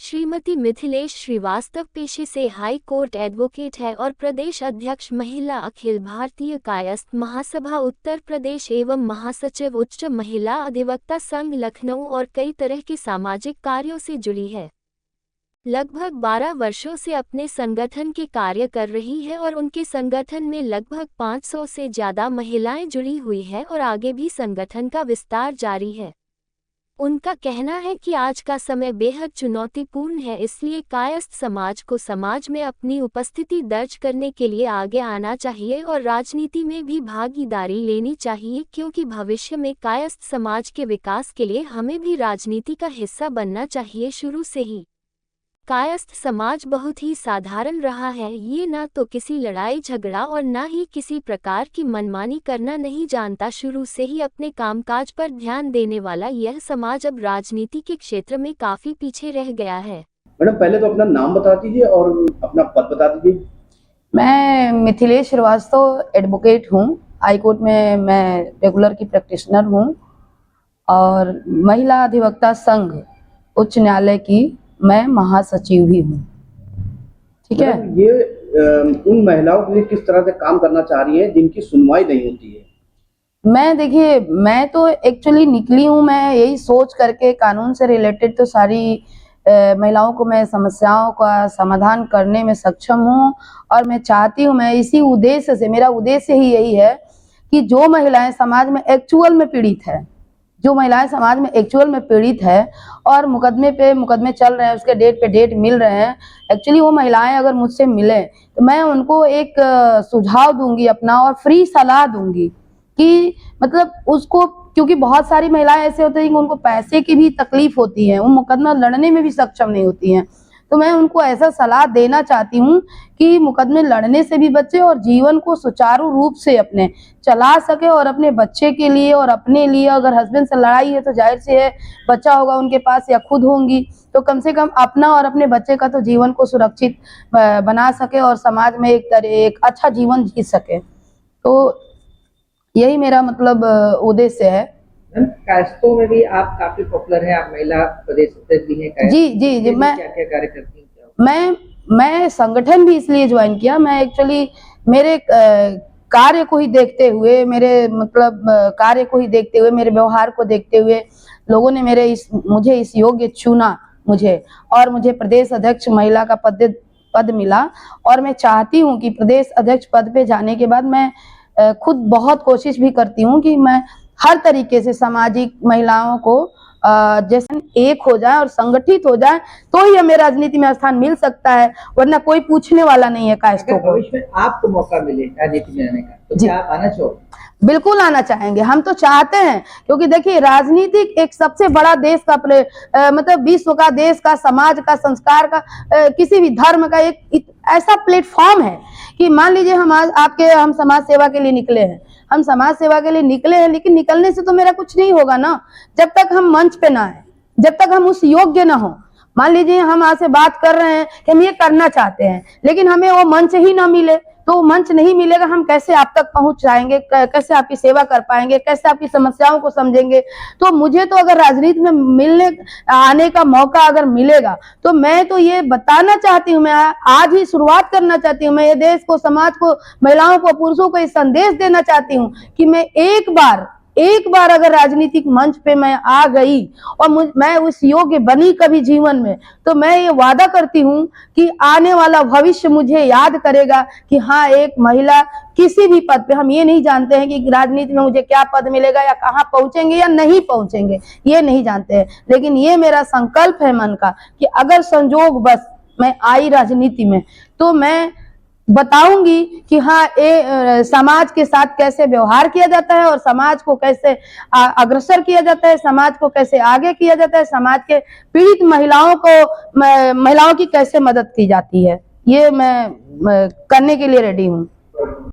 श्रीमती मिथिलेश श्रीवास्तव पेशे से high court advocate है और प्रदेश अध्यक्ष महिला अखिल भारतीय कायस्थ महासभा उत्तर प्रदेश एवं महासचिव उच्च महिला अधिवक्ता संघ लखनऊ और कई तरह के सामाजिक कार्यों से जुड़ी है। लगभग 12 वर्षों से अपने संगठन के कार्य कर रही है और उनके संगठन में लगभग 500 से ज़्यादा महिलाएं जुड़ी हुई है और आगे भी संगठन का विस्तार जारी है। उनका कहना है कि आज का समय बेहद चुनौतीपूर्ण है, इसलिए कायस्थ समाज को समाज में अपनी उपस्थिति दर्ज करने के लिए आगे आना चाहिए और राजनीति में भी भागीदारी लेनी चाहिए, क्योंकि भविष्य में कायस्थ समाज के विकास के लिए हमें भी राजनीति का हिस्सा बनना चाहिए। शुरू से ही कायस्थ समाज बहुत ही साधारण रहा है। ये ना तो किसी लड़ाई झगड़ा और ना ही किसी प्रकार की मनमानी करना नहीं जानता। शुरू से ही अपने कामकाज पर ध्यान देने वाला यह समाज अब राजनीति के क्षेत्र में काफी पीछे रह गया है। मैडम, पहले तो अपना नाम बता दीजिए और अपना पद बता दीजिए। मैं मिथिलेश श्रीवास्तव एडवोकेट हूँ। हाई कोर्ट में मैं रेगुलर की प्रैक्टिशनर हूँ और महिला अधिवक्ता संघ उच्च न्यायालय की मैं महासचिव भी हूँ। ठीक है। ये उन महिलाओं के लिए किस तरह से काम करना चाह रही है जिनकी सुनवाई नहीं होती है? देखिए, मैं तो एक्चुअली निकली हूँ, मैं यही सोच करके कानून से रिलेटेड तो सारी महिलाओं को मैं समस्याओं का समाधान करने में सक्षम हूँ और मैं चाहती हूँ, मैं इसी उद्देश्य से, मेरा उद्देश्य ही यही है कि जो महिलाएं समाज में एक्चुअल में पीड़ित है, जो महिलाएं समाज में एक्चुअल में पीड़ित है और मुकदमे चल रहे हैं, उसके डेट पे डेट मिल रहे हैं, एक्चुअली वो महिलाएं अगर मुझसे मिले तो मैं उनको एक सुझाव दूंगी अपना और फ्री सलाह दूंगी कि मतलब उसको, क्योंकि बहुत सारी महिलाएं ऐसे होती हैं कि उनको पैसे की भी तकलीफ होती है, वो मुकदमा लड़ने में भी सक्षम नहीं होती हैं। तो मैं उनको ऐसा सलाह देना चाहती हूँ कि मुकदमे लड़ने से भी बचे और जीवन को सुचारू रूप से अपने चला सके और अपने बच्चे के लिए और अपने लिए, अगर हस्बैंड से लड़ाई है तो जाहिर सी है बच्चा होगा उनके पास या खुद होंगी, तो कम से कम अपना और अपने बच्चे का तो जीवन को सुरक्षित बना सके और समाज में एक अच्छा जीवन जी सके। तो यही मेरा मतलब उद्देश्य है। कायस्थों में भी आप काफी पॉपुलर हैं, आप महिला प्रदेश अध्यक्ष भी हैं। जी, मैं क्या कार्य करती हैं? मैं संगठन भी इसलिए ज्वाइन किया, मैं एक्चुअली मेरे कार्य को ही देखते हुए, मेरे मतलब कार्य को ही देखते हुए, मेरे व्यवहार को देखते हुए लोगों ने मुझे इस योग्य चुना मुझे, और मुझे प्रदेश अध्यक्ष महिला का पद मिला। और मैं चाहती हूँ कि प्रदेश अध्यक्ष पद पे जाने के बाद मैं खुद बहुत कोशिश भी करती हूँ कि मैं हर तरीके से सामाजिक महिलाओं को जैसे एक हो जाए और संगठित हो जाए तो ही हमें राजनीति में स्थान मिल सकता है, वरना कोई पूछने वाला नहीं है कायस्थों को। भविष्य में आपको मौका मिले राजनीति में आने का तो क्या आप आना चाहोगे? बिल्कुल आना चाहेंगे, हम तो चाहते हैं, क्योंकि देखिए राजनीति एक सबसे बड़ा देश का मतलब विश्व का, देश का, समाज का, संस्कार का, किसी भी धर्म का एक ऐसा प्लेटफॉर्म है कि मान लीजिए हम समाज सेवा के लिए निकले हैं, हम समाज सेवा के लिए निकले हैं, लेकिन निकलने से तो मेरा कुछ नहीं होगा ना जब तक हम मंच पे ना आए, जब तक हम उस योग्य ना हो। मान लीजिए हम आज से बात कर रहे हैं कि हम ये करना चाहते हैं, लेकिन हमें वो मंच ही ना मिले, तो मंच नहीं मिलेगा, हम कैसे आप तक पहुंच जाएंगे, कैसे आपकी सेवा कर पाएंगे, कैसे आपकी समस्याओं को समझेंगे। तो मुझे तो अगर राजनीति में आने का मौका अगर मिलेगा तो मैं तो ये बताना चाहती हूँ, मैं आज ही शुरुआत करना चाहती हूँ, मैं ये देश को, समाज को, महिलाओं को, पुरुषों को ये संदेश देना चाहती हूँ कि मैं एक बार अगर राजनीतिक मंच पे मैं आ गई और मैं उस योग्य बनी कभी जीवन में, तो मैं ये वादा करती हूँ कि आने वाला भविष्य मुझे याद करेगा कि हाँ, एक महिला किसी भी पद पे, हम ये नहीं जानते हैं कि राजनीति में मुझे क्या पद मिलेगा या कहाँ पहुंचेंगे या नहीं पहुंचेंगे, ये नहीं जानते हैं, लेकिन ये मेरा संकल्प है मन का कि अगर संजोग बस मैं आई राजनीति में तो मैं बताऊंगी कि हाँ, समाज के साथ कैसे व्यवहार किया जाता है और समाज को कैसे अग्रसर किया जाता है, समाज को कैसे आगे किया जाता है, समाज के पीड़ित महिलाओं की कैसे मदद की जाती है, ये मैं करने के लिए रेडी हूँ।